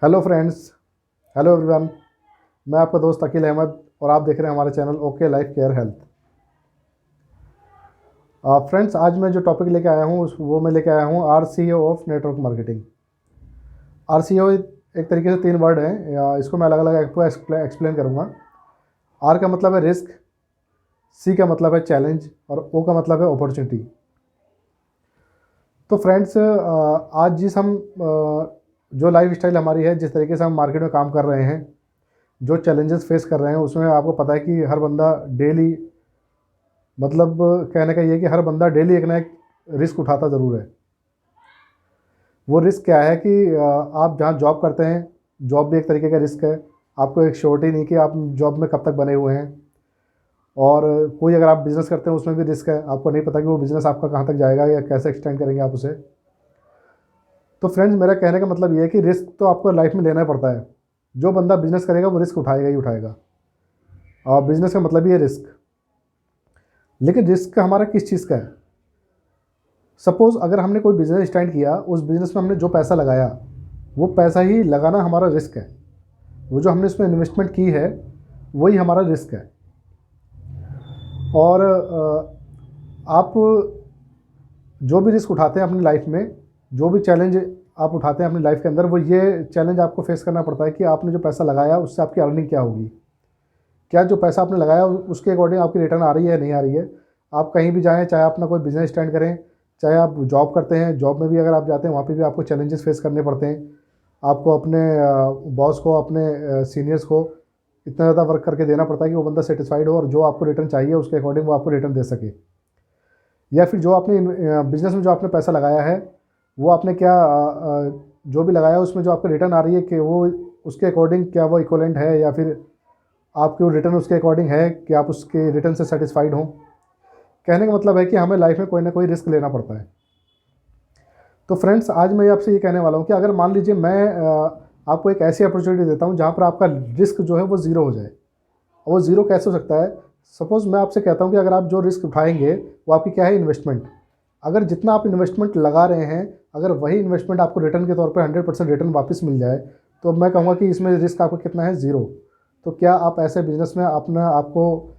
Hello friends. Hello everyone. मैं आपका दोस्त अकील अहमद और आप देख रहे हैं हमारे channel okay life care health. Friends, आज मैं जो टॉपिक लेके आया हूँ वो मैं लेके आया हूँ RCO of network marketing. RCO एक तरीके से 3 वर्ड हैं, इसको मैं अलग अलग आपको एक्सप्लेन करूँगा। R का मतलब है रिस्क, C का मतलब है चैलेंज और O का मतलब है अपॉर्चुनिटी। तो फ्रेंड्स, आज जो लाइफ स्टाइल हमारी है, जिस तरीके से हम मार्केट में काम कर रहे हैं, जो चैलेंजेस फेस कर रहे हैं, उसमें आपको पता है कि हर बंदा डेली, मतलब कहने का ये है कि हर बंदा डेली एक ना एक रिस्क उठाता ज़रूर है। वो रिस्क क्या है कि आप जहाँ जॉब करते हैं, जॉब भी एक तरीके का रिस्क है। आपको एक श्योरिटी नहीं कि आप जॉब में कब तक बने हुए हैं। और कोई अगर आप बिज़नेस करते हैं उसमें भी रिस्क है, आपको नहीं पता कि वो बिज़नेस आपका कहाँ तक जाएगा या कैसे एक्सटेंड करेंगे आप उसे। तो फ्रेंड्स, मेरा कहने का मतलब ये है कि रिस्क तो आपको लाइफ में लेना ही पड़ता है। जो बंदा बिज़नेस करेगा वो रिस्क उठाएगा ही उठाएगा, और बिज़नेस का मतलब ही है रिस्क। लेकिन रिस्क हमारा किस चीज़ का है? सपोज़ अगर हमने कोई बिज़नेस स्टार्ट किया, उस बिज़नेस में हमने जो पैसा लगाया, वो पैसा ही लगाना हमारा रिस्क है। वो जो हमने इसमें इन्वेस्टमेंट की है वही हमारा रिस्क है। और आप जो भी रिस्क उठाते हैं अपनी लाइफ में, जो भी चैलेंज आप उठाते हैं अपनी लाइफ के अंदर, वो ये चैलेंज आपको फेस करना पड़ता है कि आपने जो पैसा लगाया उससे आपकी अर्निंग क्या होगी। क्या जो पैसा आपने लगाया उसके अकॉर्डिंग आपकी रिटर्न आ रही है या नहीं आ रही है। आप कहीं भी जाएँ, चाहे अपना कोई बिज़नेस स्टार्ट करें, चाहे आप जॉब करते हैं, जॉब में भी अगर आप जाते हैं वहाँ पे भी आपको चैलेंजेस फेस करने पड़ते हैं। आपको अपने बॉस को, अपने सीनियर्स को इतना ज़्यादा वर्क करके देना पड़ता है कि वो बंदा सेटिस्फाइड हो और जो आपको रिटर्न चाहिए उसके अकॉर्डिंग वो आपको रिटर्न दे सके। या फिर जो आपने बिज़नेस में जो आपने पैसा लगाया है, वो आपने क्या जो भी लगाया उसमें जो आपको रिटर्न आ रही है कि वो उसके अकॉर्डिंग क्या वो इक्वलेंट है, या फिर आपकी रिटर्न उसके अकॉर्डिंग है कि आप उसके रिटर्न से सेटिस्फाइड हों। कहने का मतलब है कि हमें लाइफ में कोई ना कोई रिस्क लेना पड़ता है। तो फ्रेंड्स, आज मैं आपसे ये कहने वाला हूँ कि अगर मान लीजिए मैं आपको एक ऐसी अपॉर्चुनिटी देता हूँ जहाँ पर आपका रिस्क जो है वो ज़ीरो हो जाए। और वो ज़ीरो कैसे हो सकता है? सपोज़ मैं आपसे कहता हूँ कि अगर आप जो रिस्क उठाएंगे वो आपकी क्या है, इन्वेस्टमेंट। अगर जितना आप इन्वेस्टमेंट लगा रहे हैं, अगर वही इन्वेस्टमेंट आपको रिटर्न के तौर पर 100% रिटर्न वापस मिल जाए, तो मैं कहूँगा कि इसमें रिस्क आपको कितना है, ज़ीरो। तो क्या आप ऐसे बिजनेस में अपने आप को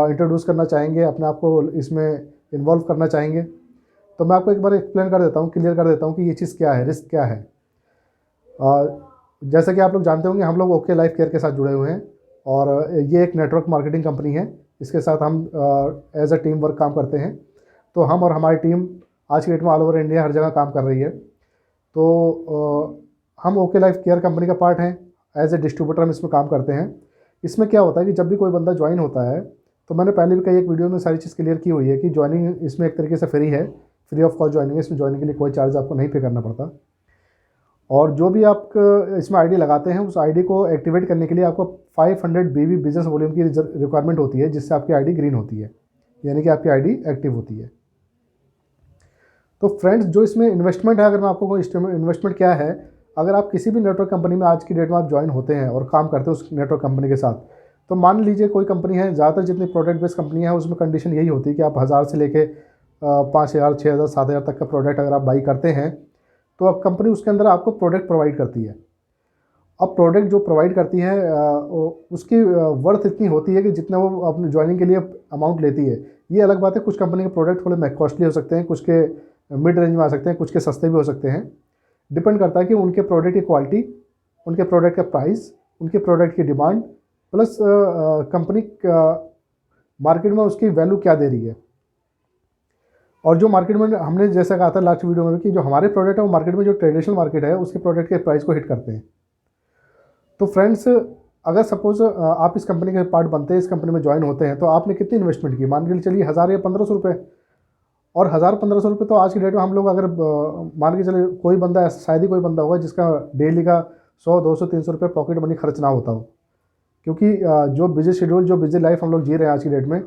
इंट्रोड्यूस करना चाहेंगे, अपने आप को इसमें इन्वॉल्व करना चाहेंगे? तो मैं आपको एक बार एक्सप्लेन कर देता हूँ, क्लियर कर देता हूँ कि ये चीज़ क्या है, रिस्क क्या है। जैसे कि आप लोग जानते होंगे, हम लोग ओके लाइफ केयर के साथ जुड़े हुए हैं और ये एक नेटवर्क मार्केटिंग कंपनी है। इसके साथ हम एज अ टीम वर्क काम करते हैं। तो हम और हमारी टीम आज की डेट में ऑल ओवर इंडिया हर जगह काम कर रही है। तो हम ओके लाइफ केयर कंपनी का पार्ट हैं। एज ए डिस्ट्रीब्यूटर हम इसमें काम करते हैं। इसमें क्या होता है कि जब भी कोई बंदा ज्वाइन होता है, तो मैंने पहले भी कई एक वीडियो में सारी चीज़ क्लियर की हुई है कि ज्वाइनिंग इसमें एक तरीके से फ्री है, फ्री ऑफ कॉस्ट ज्वाइनिंग है। इसमें ज्वाइनिंग के लिए कोई चार्ज आपको नहीं पे करना पड़ता। और जो भी आप इसमें आईडी लगाते हैं, उस आईडी को एक्टिवेट करने के लिए आपको 500 BB बिजनेस वॉल्यूम की रिक्वायरमेंट होती है, जिससे आपकी आईडी ग्रीन होती है, यानी कि आपकी आईडी एक्टिव होती है। तो फ्रेंड्स, जो इसमें इन्वेस्टमेंट है, अगर मैं आपको कोई इन्वेस्टमेंट क्या है, अगर आप किसी भी नेटवर्क कंपनी में आज की डेट में आप ज्वाइन होते हैं और काम करते हैं उस नेटवर्क कंपनी के साथ, तो मान लीजिए कोई कंपनी है, ज़्यादातर जितनी प्रोडक्ट बेस्ड कंपनी है उसमें कंडीशन यही होती है कि आप 1000 से लेके 5000, 6000, 7000 तक का प्रोडक्ट अगर आप बाई करते हैं, तो अब कंपनी उसके अंदर आपको प्रोडक्ट प्रोवाइड करती है। अब प्रोडक्ट जो प्रोवाइड करती है उसकी वर्थ इतनी होती है कि जितना वो अपनी ज्वाइनिंग के लिए अमाउंट लेती है। ये अलग बात है, कुछ कंपनी के प्रोडक्ट थोड़े कॉस्टली हो सकते हैं, कुछ के मिड रेंज में आ सकते हैं, कुछ के सस्ते भी हो सकते हैं। डिपेंड करता है कि उनके प्रोडक्ट की क्वालिटी, उनके प्रोडक्ट का प्राइस, उनके प्रोडक्ट की डिमांड, प्लस कंपनी मार्केट में उसकी वैल्यू क्या दे रही है। और जो मार्केट में हमने जैसा कहा था लास्ट वीडियो में कि जो हमारे प्रोडक्ट है वो मार्केट में जो ट्रेडिशनल मार्केट है उसके प्रोडक्ट के प्राइस को हिट करते हैं। तो फ्रेंड्स, अगर सपोज आप इस कंपनी के पार्ट बनते हैं, इस कंपनी में ज्वाइन होते हैं, तो आपने कितनी इन्वेस्टमेंट की? मान के चलिए 1000 या 1500 रुपये। और 1000-1500 रुपये तो आज की डेट में हम लोग अगर मान के चले, कोई बंदा ऐसा, शायद ही कोई बंदा होगा जिसका डेली का 100-200-300 रुपये पॉकेट मनी खर्च ना होता हो। क्योंकि जो बिजी शेड्यूल, जो बिजी लाइफ हम लोग जी रहे हैं आज की डेट में,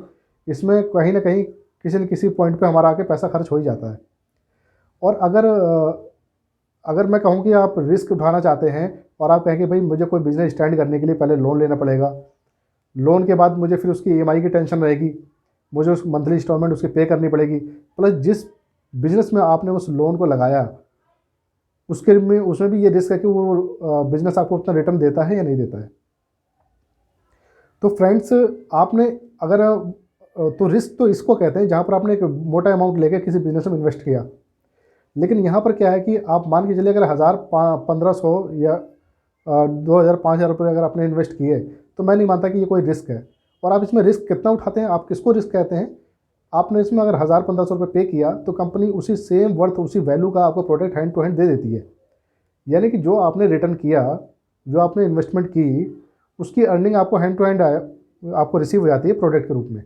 इसमें कहीं ना कहीं किसी न किसी पॉइंट पे हमारा आके पैसा खर्च हो ही जाता है। और अगर मैं कहूँ कि आप रिस्क उठाना चाहते हैं और आप कहें कि भाई मुझे कोई बिज़नेस स्टार्ट करने के लिए पहले लोन लेना पड़ेगा, लोन के बाद मुझे फिर उसकी EMI की टेंशन रहेगी, मुझे उस मंथली इंस्टॉलमेंट उसकी पे करनी पड़ेगी, प्लस जिस बिज़नेस में आपने उस लोन को लगाया उसमें भी ये रिस्क है कि वो बिज़नेस आपको उतना रिटर्न देता है या नहीं देता है। तो फ्रेंड्स, आपने अगर तो रिस्क तो इसको कहते हैं जहाँ पर आपने एक मोटा अमाउंट लेके किसी बिज़नेस में इन्वेस्ट किया। लेकिन यहाँ पर क्या है कि आप मान के चलिए अगर 1500 या 2000 5000 रुपये अगर आपने इन्वेस्ट किए, तो मैं नहीं मानता कि ये कोई रिस्क है। और आप इसमें रिस्क कितना उठाते हैं, आप किसको रिस्क कहते हैं? आपने इसमें अगर 1000 1500 रुपये पे किया तो कंपनी उसी सेम वर्थ उसी वैल्यू का आपको प्रोडक्ट हैंड टू हैंड दे देती है। यानी कि जो आपने रिटर्न किया, जो आपने इन्वेस्टमेंट की, उसकी अर्निंग आपको हैंड टू हैंड आपको रिसीव हो जाती है प्रोडक्ट के रूप में।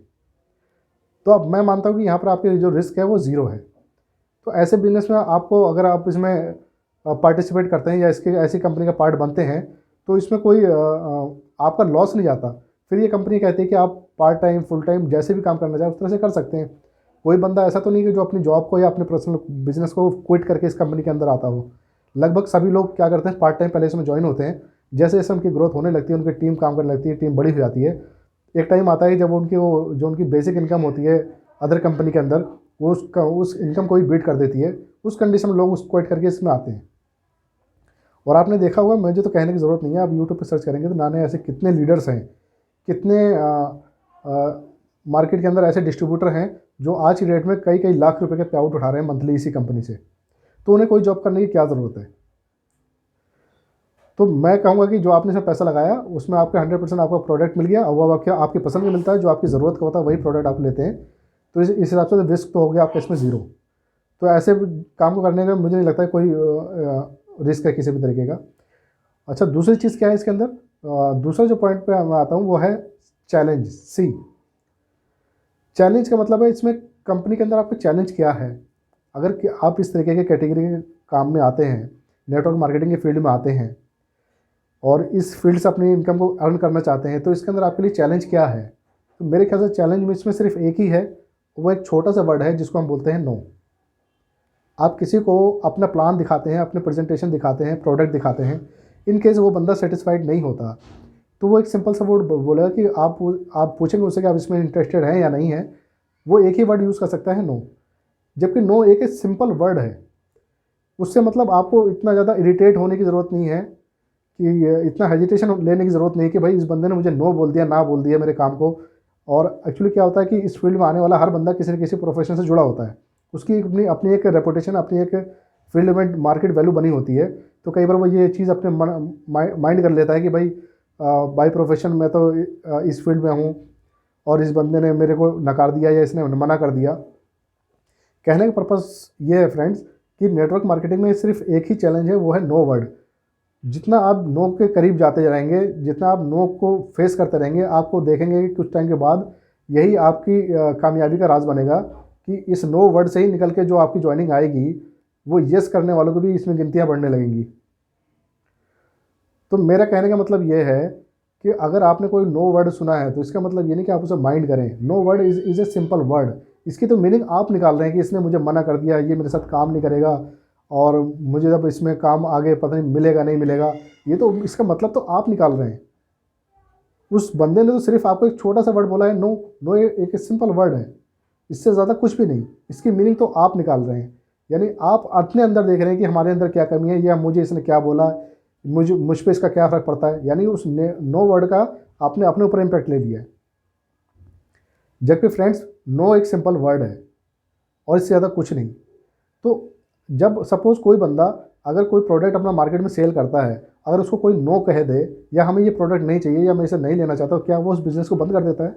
तो अब मैं मानता हूँ कि यहाँ पर आपके जो रिस्क है वो ज़ीरो है। तो ऐसे बिजनेस में आपको, अगर आप इसमें पार्टिसिपेट करते हैं या इसके ऐसी कंपनी का पार्ट बनते हैं, तो इसमें कोई आपका लॉस नहीं जाता। फिर ये कंपनी कहती है कि आप पार्ट टाइम फुल टाइम जैसे भी काम करना चाहें उस तरह से कर सकते हैं। कोई बंदा ऐसा तो नहीं कि जो अपनी जॉब को या अपने पर्सनल बिजनेस को क्विट करके इस कंपनी के अंदर आता हो। लगभग सभी लोग क्या करते हैं, पार्ट टाइम पहले इसमें ज्वाइन होते हैं। जैसे जैसे उनकी ग्रोथ होने लगती है, उनकी टीम काम करने लगती है, टीम बड़ी हो जाती है। एक टाइम आता है जब उनकी बेसिक इनकम होती है अदर कंपनी के अंदर, वो उस इनकम को ही बीट कर देती है। उस कंडीशन में लोग उसको क्विट करके इसमें आते हैं। और आपने देखा होगा, मुझे तो कहने की ज़रूरत नहीं है, आप यूट्यूब पे सर्च करेंगे तो नाने ऐसे कितने लीडर्स हैं, कितने मार्केट के अंदर ऐसे डिस्ट्रीब्यूटर हैं जो आज की डेट में कई कई लाख रुपए के पे आउट उठा रहे हैं मंथली इसी कंपनी से। तो उन्हें कोई जॉब करने की क्या ज़रूरत है? तो मैं कहूँगा कि जो आपने इसमें पैसा लगाया उसमें आपका 100% आपका प्रोडक्ट मिल गया, और वो आपकी पसंद का मिलता है, जो आपकी ज़रूरत का होता है वही प्रोडक्ट आप लेते हैं। तो इस हिसाब से रिस्क तो हो गया आपका इसमें ज़ीरो। तो ऐसे काम को करने का मुझे नहीं लगता है कोई रिस्क है किसी भी तरीके का। अच्छा, दूसरी चीज़ क्या है इसके अंदर? दूसरा जो पॉइंट पे मैं आता हूँ वो है चैलेंज। सी चैलेंज का मतलब है इसमें कंपनी के अंदर आपका चैलेंज क्या है। अगर आप इस तरीके के कैटेगरी के काम में आते हैं, नेटवर्क मार्केटिंग के फील्ड में आते हैं और इस फील्ड से अपनी इनकम को अर्न करना चाहते हैं, तो इसके अंदर आपके लिए चैलेंज क्या है? तो मेरे ख्याल से चैलेंज में इसमें सिर्फ एक ही है, वो एक छोटा सा वर्ड है जिसको हम बोलते हैं नो। आप किसी को अपना प्लान दिखाते हैं, अपने प्रेजेंटेशन दिखाते हैं, प्रोडक्ट दिखाते हैं, इन केस वो बंदा सेटिस्फाइड नहीं होता, तो वो एक सिंपल सा वर्ड बोलेगा कि आप पूछेंगे उससे कि आप इसमें इंटरेस्टेड हैं या नहीं है, वो एक ही वर्ड यूज़ कर सकता है, नो। जबकि नो एक सिंपल वर्ड है, उससे मतलब आपको इतना ज़्यादा इरिटेट होने की ज़रूरत नहीं है, कि इतना हेजिटेशन लेने की ज़रूरत नहीं कि भाई इस बंदे ने मुझे नो बोल दिया, ना बोल दिया मेरे काम को। और एक्चुअली क्या होता है कि इस फील्ड में आने वाला हर बंदा किसी न किसी प्रोफेशन से जुड़ा होता है, उसकी अपनी एक रेपुटेशन, अपनी एक फील्ड में मार्केट वैल्यू बनी होती है। तो कई बार वो ये चीज़ अपने माइंड कर लेता है कि भाई बाय प्रोफेशन मैं तो इस फील्ड में हूँ और इस बंदे ने मेरे को नकार दिया या इसने मना कर दिया। कहने का पर्पस ये है फ्रेंड्स कि नेटवर्क मार्केटिंग में सिर्फ एक ही चैलेंज है, वो है नो वर्ड। जितना आप नो के करीब जाते जाएंगे, जितना आप नो को फेस करते रहेंगे, आपको देखेंगे कि कुछ टाइम के बाद यही आपकी कामयाबी का राज बनेगा कि इस नो वर्ड से ही निकल के जो आपकी ज्वाइनिंग आएगी वो यस करने वालों को भी इसमें गिनतियां बढ़ने लगेंगी। तो मेरा कहने का मतलब ये है कि अगर आपने कोई नो वर्ड सुना है तो इसका मतलब ये नहीं कि आप उसे माइंड करें। No word is a simple word. इसकी तो मीनिंग आप निकाल रहे हैं कि इसने मुझे मना कर दिया, ये मेरे साथ काम नहीं करेगा और मुझे जब इसमें काम आगे पता नहीं मिलेगा नहीं मिलेगा, ये तो इसका मतलब तो आप निकाल रहे हैं। उस बंदे ने तो सिर्फ आपको एक छोटा सा वर्ड बोला है, नो। नो एक सिंपल वर्ड है, इससे ज़्यादा कुछ भी नहीं। इसकी मीनिंग तो आप निकाल रहे हैं, यानी आप अपने अंदर देख रहे हैं कि हमारे अंदर क्या कमी है, या मुझे इसने क्या बोला, मुझ पर इसका क्या फ़र्क पड़ता है। यानी उस नो वर्ड का आपने अपने ऊपर इम्पैक्ट ले लिया है। जबकि फ्रेंड्स, नो एक सिंपल वर्ड है और इससे ज़्यादा कुछ नहीं। तो जब सपोज़ कोई बंदा अगर कोई प्रोडक्ट अपना मार्केट में सेल करता है, अगर उसको कोई नो कह दे या हमें ये प्रोडक्ट नहीं चाहिए या मैं इसे नहीं लेना चाहता, क्या वो उस बिज़नेस को बंद कर देता है?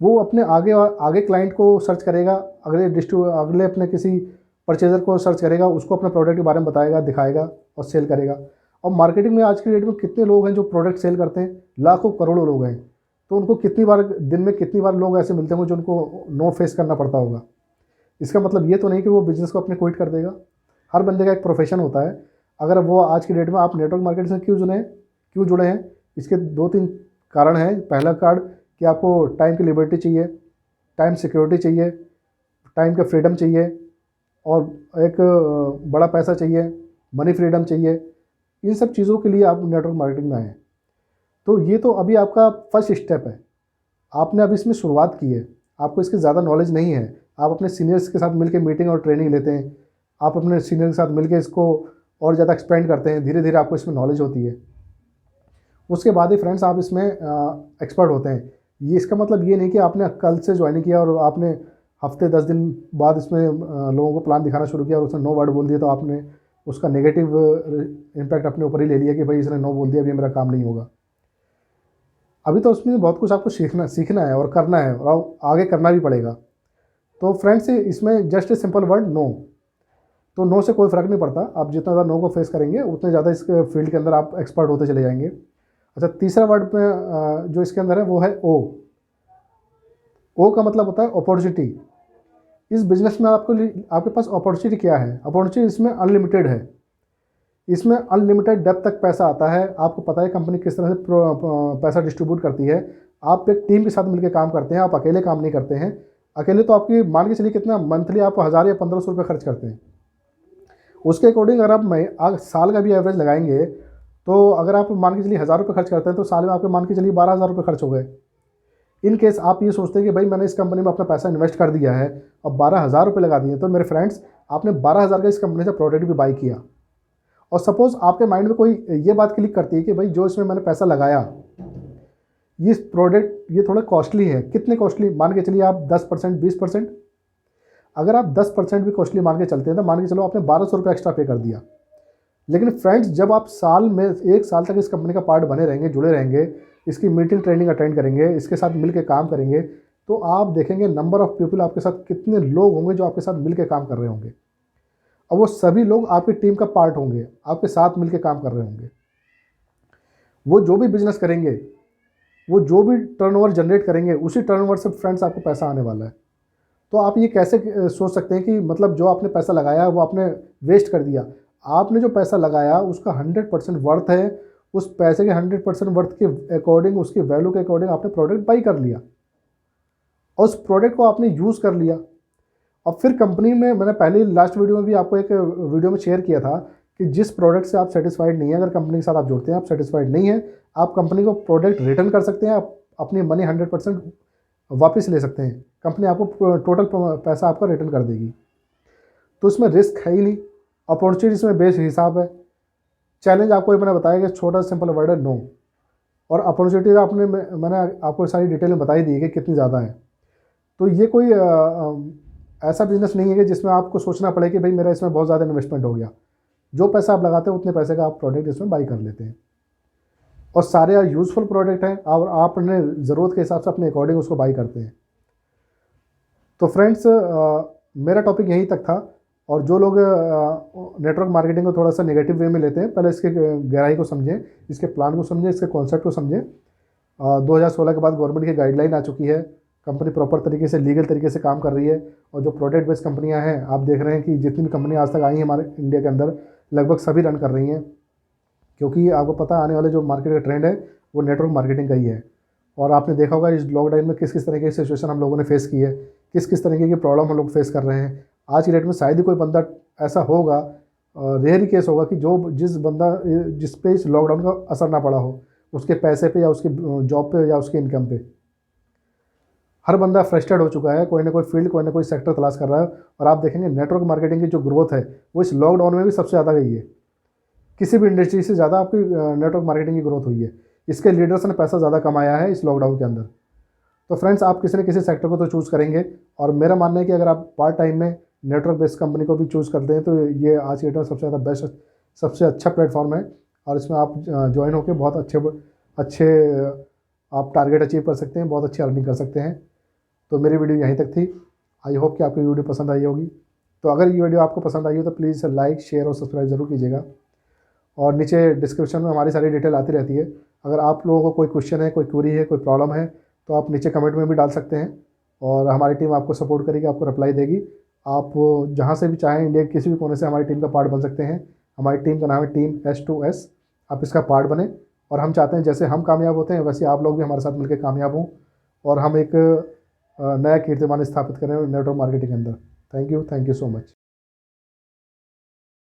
वो अपने आगे क्लाइंट को सर्च करेगा, अगले अपने किसी परचेज़र को सर्च करेगा, उसको अपने प्रोडक्ट के बारे में बताएगा, दिखाएगा और सेल करेगा। और मार्केटिंग में आज की डेट में कितने लोग हैं जो प्रोडक्ट सेल करते हैं? लाखों करोड़ों लोग हैं। तो उनको दिन में कितनी बार लोग ऐसे मिलते होंगे जो उनको नो फेस करना पड़ता होगा। इसका मतलब ये तो नहीं कि वो बिज़नेस को अपने क्विट कर देगा। हर बंदे का एक प्रोफेशन होता है। अगर वो आज की डेट में आप नेटवर्क मार्केटिंग से क्यों जुड़े हैं, इसके 2-3 कारण हैं। पहला कारण कि आपको टाइम की लिबर्टी चाहिए, टाइम सिक्योरिटी चाहिए, टाइम का फ्रीडम चाहिए और एक बड़ा पैसा चाहिए, मनी फ्रीडम चाहिए। इन सब चीज़ों के लिए आप नेटवर्क मार्केटिंग में आए हैं। तो ये तो अभी आपका फर्स्ट स्टेप है, आपने अभी इसमें शुरुआत की है, आपको इसकी ज़्यादा नॉलेज नहीं है। आप अपने सीनियर्स के साथ मिलकर मीटिंग और ट्रेनिंग लेते हैं, आप अपने सीनियर के साथ मिलकर इसको और ज़्यादा एक्सपेंड करते हैं, धीरे धीरे आपको इसमें नॉलेज होती है, उसके बाद ही फ्रेंड्स आप इसमें एक्सपर्ट होते हैं। ये इसका मतलब ये नहीं कि आपने कल से ज्वाइन किया और आपने हफ्ते 10 दिन बाद इसमें लोगों को प्लान दिखाना शुरू किया और उसने नो वर्ड बोल दिया तो आपने उसका नेगेटिव इम्पैक्ट अपने ऊपर ही ले लिया कि भाई इसने नो बोल दिया, अभी मेरा काम नहीं होगा। अभी तो उसमें बहुत कुछ आपको सीखना है और करना है और आगे करना भी पड़ेगा। तो फ्रेंड्स इसमें just a simple word no, तो नो से कोई फ़र्क नहीं पड़ता, आप जितना ज़्यादा नो को फेस करेंगे उतने ज़्यादा इस फील्ड के अंदर आप एक्सपर्ट होते चले जाएंगे। अच्छा, तीसरा वर्ड में जो इसके अंदर है वो है ओ। ओ का मतलब होता है अपॉर्चुनिटी। इस बिज़नेस में आपके पास अपॉर्चुनिटी क्या है? अपॉर्चुनिटी इसमें अनलिमिटेड है, इसमें अनलिमिटेड डेप्थ तक पैसा आता है। आपको पता है कंपनी किस तरह से पैसा डिस्ट्रीब्यूट करती है। आप एक टीम के साथ मिलकर काम करते हैं, आप अकेले काम नहीं करते हैं। अकेले तो आपकी मान के चलिए कितना मंथली आप 1000 या 1500 रुपये खर्च करते हैं। उसके अकॉर्डिंग अगर आप साल का भी एवरेज लगाएंगे तो अगर आप मान के चलिए 1000 रुपये खर्च करते हैं तो साल में आपके मान के चलिए 12,000 रुपये खर्च हो गए। इन केस आप ये सोचते हैं कि भाई मैंने इस कंपनी में अपना पैसा इन्वेस्ट कर दिया है और 12,000 रुपये लगा दिए, तो मेरे फ्रेंड्स आपने 12,000 का इस कंपनी से प्रोडक्ट भी बाई किया और सपोज़ आपके माइंड में कोई ये बात क्लिक करती है कि भाई जो इसमें मैंने पैसा लगाया ये प्रोडक्ट ये थोड़ा कॉस्टली है। कितने कॉस्टली? मान के चलिए आप 10% 20%, अगर आप 10% भी कॉस्टली मान के चलते हैं तो मान के चलो आपने 1200 रुपये एक्स्ट्रा पे कर दिया। लेकिन फ्रेंड्स जब आप साल में 1 साल तक इस कंपनी का पार्ट बने रहेंगे, जुड़े रहेंगे, इसकी मीटिंग ट्रेनिंग अटेंड करेंगे, इसके साथ मिल के काम करेंगे, तो आप देखेंगे नंबर ऑफ़ पीपल आपके साथ कितने लोग होंगे जो आपके साथ मिल के काम कर रहे होंगे और वो सभी लोग आपकी टीम का पार्ट होंगे, आपके साथ मिल के काम कर रहे होंगे। वो जो भी बिजनेस करेंगे, वो जो भी टर्नओवर जनरेट करेंगे, उसी टर्नओवर से फ्रेंड्स आपको पैसा आने वाला है। तो आप ये कैसे सोच सकते हैं कि मतलब जो आपने पैसा लगाया वो आपने वेस्ट कर दिया? आपने जो पैसा लगाया उसका 100% वर्थ है, उस पैसे के 100% वर्थ के अकॉर्डिंग, उसकी वैल्यू के अकॉर्डिंग आपने प्रोडक्ट बाई कर लिया और उस प्रोडक्ट को आपने यूज़ कर लिया। और फिर कंपनी में मैंने पहले लास्ट वीडियो में भी आपको एक वीडियो में शेयर किया था कि जिस प्रोडक्ट से आप सेटिस्फाइड नहीं है, अगर कंपनी के साथ आप जुड़ते हैं, आप सेटिस्फाइड नहीं है, आप कंपनी को प्रोडक्ट रिटर्न कर सकते हैं, आप अपनी मनी 100% वापस ले सकते हैं, कंपनी आपको टोटल पैसा आपका रिटर्न कर देगी। तो इसमें रिस्क है ही नहीं, अपॉर्चुनिटी इसमें बेस हिसाब है। चैलेंज आपको मैंने बताया कि छोटा सिंपल वर्ड है नो, और अपॉर्चुनिटी मैंने आपको सारी डिटेल में बताई दी है कि कितनी ज़्यादा है। तो ये कोई ऐसा बिजनेस नहीं है कि जिसमें आपको सोचना पड़े कि भाई मेरा इसमें बहुत ज़्यादा इन्वेस्टमेंट हो गया। जो पैसा आप लगाते हैं उतने पैसे का आप प्रोडक्ट इसमें बाई कर लेते हैं और सारे यूज़फुल प्रोडक्ट हैं और आप अपने ज़रूरत के हिसाब से अपने अकॉर्डिंग उसको बाई करते हैं। तो फ्रेंड्स मेरा टॉपिक यहीं तक था। और जो लोग नेटवर्क मार्केटिंग को थोड़ा सा नेगेटिव वे में लेते हैं, पहले इसके गहराई को समझें, इसके प्लान को समझें, इसके कॉन्सेप्ट को समझें। 2016 के बाद गवर्नमेंट की गाइडलाइन आ चुकी है, कंपनी प्रॉपर तरीके से लीगल तरीके से काम कर रही है और जो प्रोडक्ट बेस्ड कंपनियां हैं, आप देख रहे हैं कि जितनी भी कंपनियां आज तक आई हैं हमारे इंडिया के अंदर, लगभग सभी रन कर रही हैं, क्योंकि आपको पता है आने वाले जो मार्केट का ट्रेंड है वो नेटवर्क मार्केटिंग का ही है। और आपने देखा होगा इस लॉकडाउन में किस किस तरीके की सिचुएशन हम लोगों ने फेस की है, किस किस तरीके की प्रॉब्लम हम लोग फेस कर रहे हैं। आज की डेट में शायद ही कोई बंदा ऐसा होगा, रेयर ही केस होगा कि जिस पे इस लॉकडाउन का असर ना पड़ा हो, उसके पैसे पे या उसके जॉब पे या उसके इनकम पे। हर बंदा फ्रस्ट्रेट हो चुका है, कोई ना कोई फील्ड, कोई ना कोई सेक्टर तलाश कर रहा है। और आप देखेंगे नेटवर्क मार्केटिंग की जो ग्रोथ है वो इस लॉकडाउन में भी सबसे ज़्यादा गई है। किसी भी इंडस्ट्री से ज़्यादा आपकी नेटवर्क मार्केटिंग की ग्रोथ हुई है। इसके लीडर्स ने पैसा ज़्यादा कमाया है इस लॉकडाउन के अंदर। तो फ्रेंड्स आप किसी न किसी सेक्टर को तो चूज़ करेंगे, और मेरा मानना है कि अगर आप पार्ट टाइम में नेटवर्क बेस्ड कंपनी को भी चूज़ करते हैं तो ये आज के डेट में सबसे ज़्यादा बेस्ट, सबसे अच्छा प्लेटफॉर्म है। और इसमें आप ज्वाइन होकर बहुत अच्छे आप टारगेट अचीव कर सकते हैं, बहुत अच्छी अर्निंग कर सकते हैं। तो मेरी वीडियो यहीं तक थी। आई होप कि आपको वीडियो पसंद आई होगी। तो अगर ये वीडियो आपको पसंद आई हो तो प्लीज़ लाइक, शेयर और सब्सक्राइब ज़रूर कीजिएगा। और नीचे डिस्क्रिप्शन में हमारी सारी डिटेल आती रहती है। अगर आप लोगों को कोई क्वेश्चन है, कोई क्वेरी है, कोई प्रॉब्लम है, तो आप नीचे कमेंट में भी डाल सकते हैं और हमारी टीम आपको सपोर्ट करेगी, आपको रिप्लाई देगी। आप जहाँ से भी चाहें इंडिया के किसी भी कोने से हमारी टीम का पार्ट बन सकते हैं। हमारी टीम का नाम है टीम S2S। आप इसका पार्ट बने और हम चाहते हैं जैसे हम कामयाब होते हैं वैसे आप लोग भी हमारे साथ मिलकर कामयाब हों और हम एक नया कीर्तिमान स्थापित करें नेटवर्क मार्केटिंग के अंदर। Thank you so much.